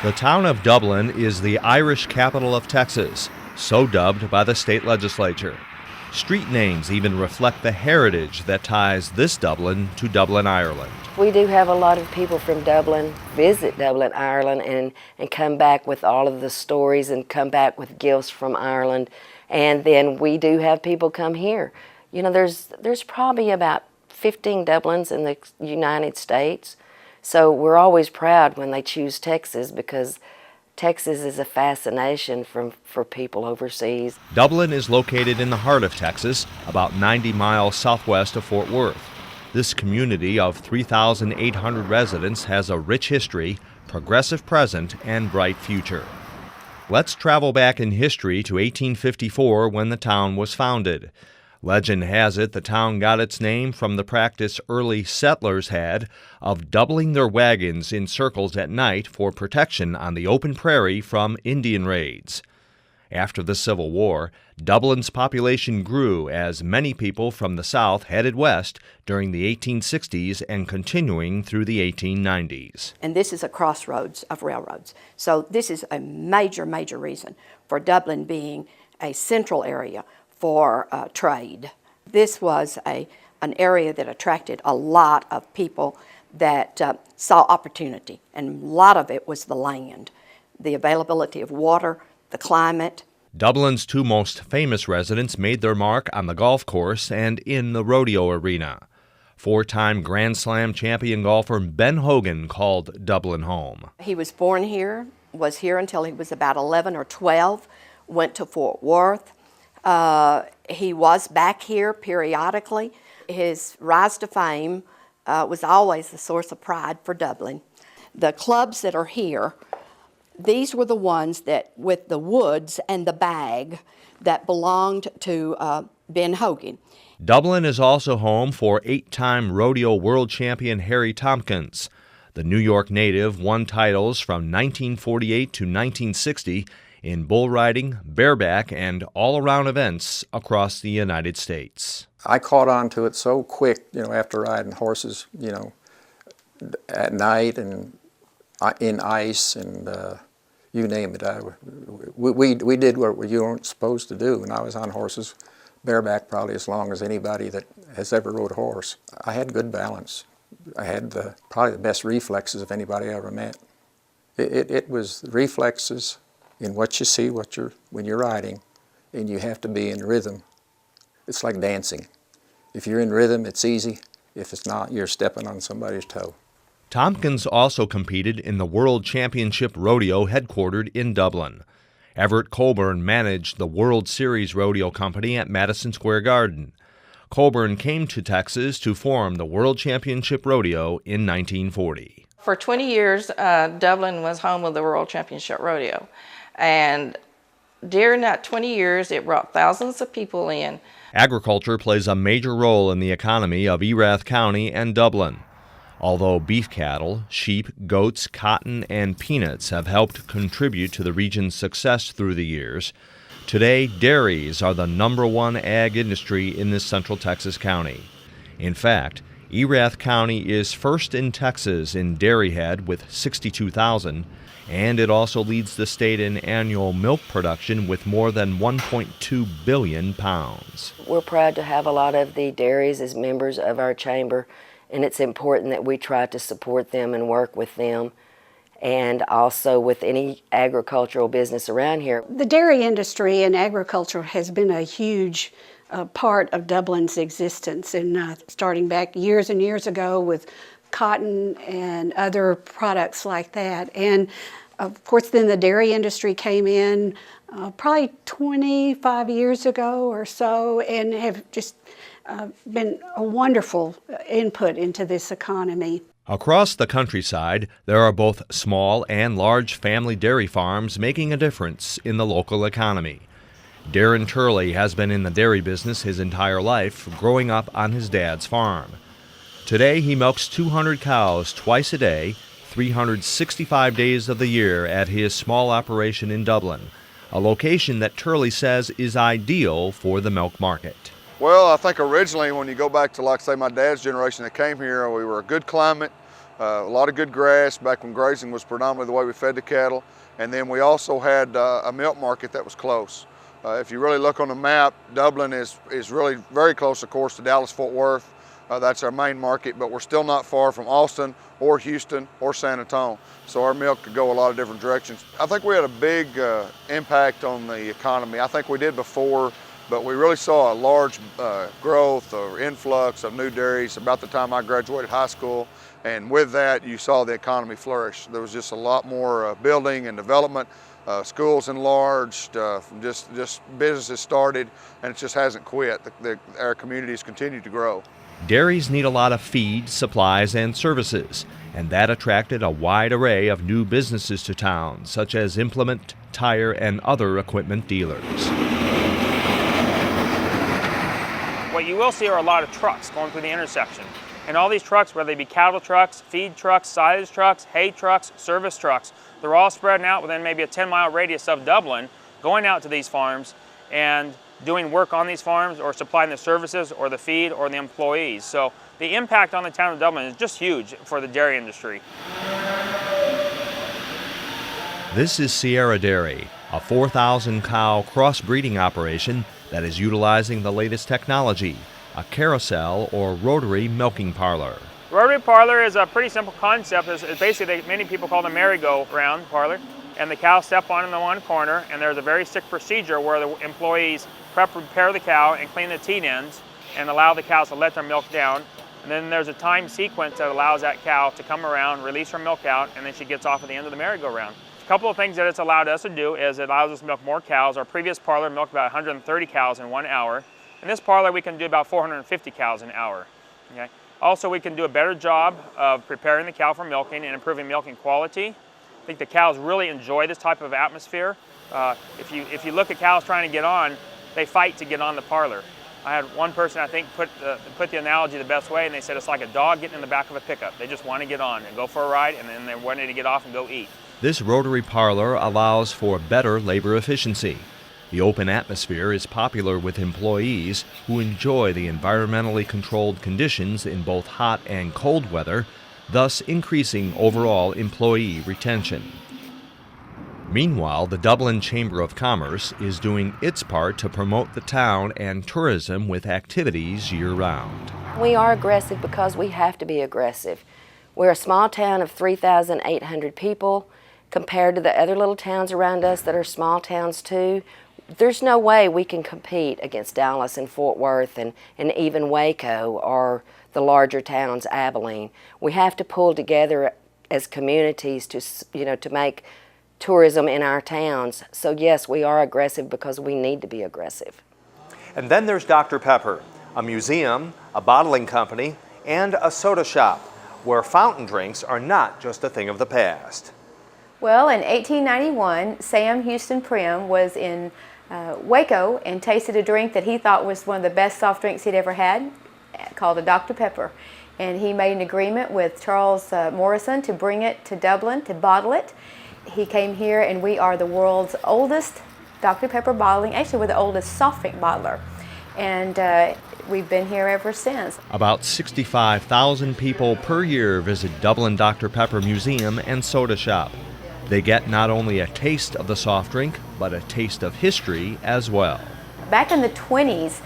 The town of Dublin is the Irish capital of Texas, so dubbed by the state legislature. Street names even reflect the heritage that ties this Dublin to Dublin, Ireland. We do have a lot of people from Dublin visit Dublin, Ireland, and come back with all of the stories and come back with gifts from Ireland. And then we do have people come here. You know, there's probably about 15 Dublins in the United States. So we're always proud when they choose Texas because Texas is a fascination for people overseas. Dublin is located in the heart of Texas, about 90 miles southwest of Fort Worth. This community of 3,800 residents has a rich history, progressive present, and bright future. Let's travel back in history to 1854 when the town was founded. Legend has it the town got its name from the practice early settlers had of doubling their wagons in circles at night for protection on the open prairie from Indian raids. After the Civil War, Dublin's population grew as many people from the south headed west during the 1860s and continuing through the 1890s. And this is a crossroads of railroads. So this is a major, major reason for Dublin being a central area for trade. This was an area that attracted a lot of people that saw opportunity, and a lot of it was the land, the availability of water, the climate. Dublin's two most famous residents made their mark on the golf course and in the rodeo arena. Four-time Grand Slam champion golfer Ben Hogan called Dublin home. He was born here, was here until he was about 11 or 12, went to Fort Worth. He was back here periodically. His rise to fame was always the source of pride for Dublin. The clubs that are here, these were the ones that, with the woods and the bag, that belonged to Ben Hogan. Dublin is also home for 8-time rodeo world champion Harry Tompkins. The New York native won titles from 1948 to 1960 in bull riding, bareback, and all-around events across the United States. I caught on to it so quick, after riding horses, at night and in ice and you name it. We did what you weren't supposed to do, and I was on horses bareback probably as long as anybody that has ever rode a horse. I had good balance. I had probably the best reflexes of anybody I ever met. It was reflexes in what you see, when you're riding, and you have to be in rhythm. It's like dancing. If you're in rhythm, it's easy. If it's not, you're stepping on somebody's toe. Tompkins also competed in the World Championship Rodeo headquartered in Dublin. Everett Colburn managed the World Series Rodeo Company at Madison Square Garden. Colburn came to Texas to form the World Championship Rodeo in 1940. For 20 years, Dublin was home of the World Championship Rodeo. And during that 20 years, it brought thousands of people in. Agriculture plays a major role in the economy of Erath County and Dublin. Although beef cattle, sheep, goats, cotton, and peanuts have helped contribute to the region's success through the years, today dairies are the #1 ag industry in this central Texas county. In fact, Erath County is first in Texas in dairy head with 62,000, and it also leads the state in annual milk production with more than 1.2 billion pounds. We're proud to have a lot of the dairies as members of our chamber, and it's important that we try to support them and work with them, and also with any agricultural business around here. The dairy industry and agriculture has been a huge part of Dublin's existence, and starting back years and years ago with cotton and other products like that. And of course then the dairy industry came in probably 25 years ago or so, and have just been a wonderful input into this economy. Across the countryside, there are both small and large family dairy farms making a difference in the local economy. Darren Turley has been in the dairy business his entire life, growing up on his dad's farm. Today, he milks 200 cows twice a day, 365 days of the year at his small operation in Dublin, a location that Turley says is ideal for the milk market. Well, I think originally when you go back to, like say, my dad's generation that came here, we were a good climate, A lot of good grass back when grazing was predominantly the way we fed the cattle. And then we also had a milk market that was close. If you really look on the map, Dublin is really very close, of course, to Dallas-Fort Worth. That's our main market, but we're still not far from Austin or Houston or San Antonio. So our milk could go a lot of different directions. I think we had a big impact on the economy. I think we did before, but we really saw a large growth or influx of new dairies about the time I graduated high school. And with that, you saw the economy flourish. There was just a lot more building and development. Schools enlarged, just businesses started, and it just hasn't quit. Our communities continue to grow. Dairies need a lot of feed, supplies, and services, and that attracted a wide array of new businesses to town, such as implement, tire, and other equipment dealers. What you will see are a lot of trucks going through the intersection. And all these trucks, whether they be cattle trucks, feed trucks, silage trucks, hay trucks, service trucks, they're all spreading out within maybe a 10-mile radius of Dublin, going out to these farms and doing work on these farms or supplying the services or the feed or the employees. So the impact on the town of Dublin is just huge for the dairy industry. This is Sierra Dairy, a 4,000-cow crossbreeding operation that is utilizing the latest technology, a carousel or rotary milking parlor. Rotary parlor is a pretty simple concept. It's basically, many people call it a merry-go-round parlor, and the cows step on in the one corner, and there's a very strict procedure where the employees prepare the cow and clean the teat ends and allow the cows to let their milk down. And then there's a time sequence that allows that cow to come around, release her milk out, and then she gets off at the end of the merry-go-round. A couple of things that it's allowed us to do is it allows us to milk more cows. Our previous parlor milked about 130 cows in 1 hour. In this parlor, we can do about 450 cows an hour. Okay? Also, we can do a better job of preparing the cow for milking and improving milking quality. I think the cows really enjoy this type of atmosphere. If you look at cows trying to get on, they fight to get on the parlor. I had one person, I think, put the analogy the best way, and they said it's like a dog getting in the back of a pickup. They just want to get on and go for a ride, and then they're wanting to get off and go eat. This rotary parlor allows for better labor efficiency. The open atmosphere is popular with employees who enjoy the environmentally controlled conditions in both hot and cold weather, thus increasing overall employee retention. Meanwhile, the Dublin Chamber of Commerce is doing its part to promote the town and tourism with activities year-round. We are aggressive because we have to be aggressive. We're a small town of 3,800 people compared to the other little towns around us that are small towns too. There's no way we can compete against Dallas and Fort Worth and even Waco or the larger towns, Abilene. We have to pull together as communities to make tourism in our towns. So yes, we are aggressive because we need to be aggressive. And then there's Dr. Pepper, a museum, a bottling company, and a soda shop, where fountain drinks are not just a thing of the past. Well, in 1891, Sam Houston Prim was in Waco and tasted a drink that he thought was one of the best soft drinks he'd ever had, called a Dr. Pepper. And he made an agreement with Charles Morrison to bring it to Dublin to bottle it. He came here, and we are the world's oldest Dr. Pepper bottling. Actually, we're the oldest soft drink bottler. And we've been here ever since. About 65,000 people per year visit Dublin Dr. Pepper Museum and Soda Shop. They get not only a taste of the soft drink, but a taste of history as well. Back in the 20s,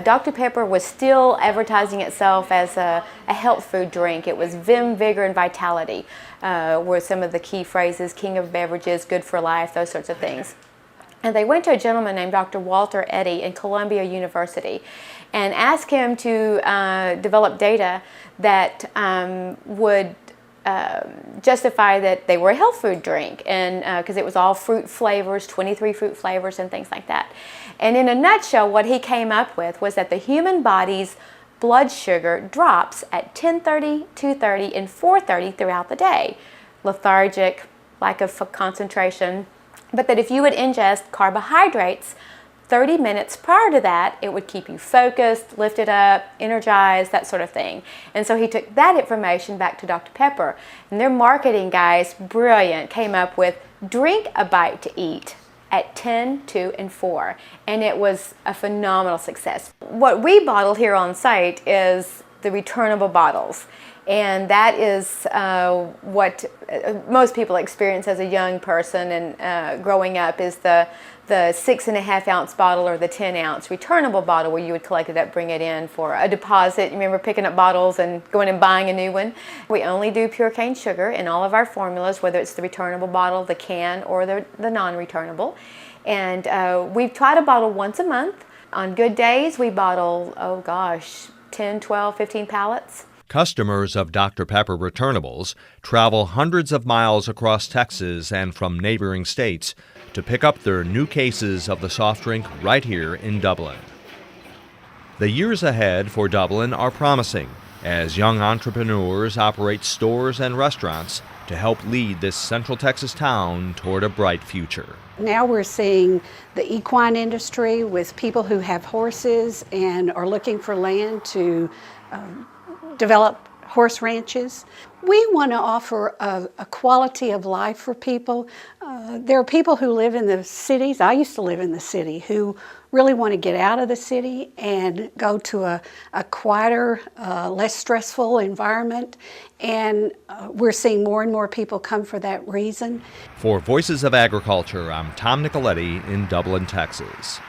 Dr. Pepper was still advertising itself as a health food drink. It was vim, vigor, and vitality were some of the key phrases: king of beverages, good for life, those sorts of things. And they went to a gentleman named Dr. Walter Eddy in Columbia University and asked him to develop data that would justify that they were a health food drink, and because it was all fruit flavors, 23 fruit flavors and things like that. And in a nutshell, what he came up with was that the human body's blood sugar drops at 10:30, 2:30, and 4:30 throughout the day. Lethargic, lack of concentration, but that if you would ingest carbohydrates 30 minutes prior to that, it would keep you focused, lifted up, energized, that sort of thing. And so he took that information back to Dr. Pepper. And their marketing guys, brilliant, came up with drink a bite to eat at 10, 2, and 4. And it was a phenomenal success. What we bottle here on site is the returnable bottles. And that is what most people experience as a young person and growing up, is the 6.5 ounce bottle or the 10 ounce returnable bottle where you would collect it up, bring it in for a deposit. You remember picking up bottles and going and buying a new one? We only do pure cane sugar in all of our formulas, whether it's the returnable bottle, the can, or the non-returnable. And we try to bottle once a month. On good days, we bottle, 10, 12, 15 pallets. Customers of Dr. Pepper returnables travel hundreds of miles across Texas and from neighboring states to pick up their new cases of the soft drink right here in Dublin. The years ahead for Dublin are promising as young entrepreneurs operate stores and restaurants to help lead this Central Texas town toward a bright future. Now we're seeing the equine industry with people who have horses and are looking for land to develop horse ranches. We want to offer a quality of life for people. There are people who live in the cities. I used to live in the city, who really want to get out of the city and go to a quieter, less stressful environment. And we're seeing more and more people come for that reason. For Voices of Agriculture, I'm Tom Nicoletti in Dublin, Texas.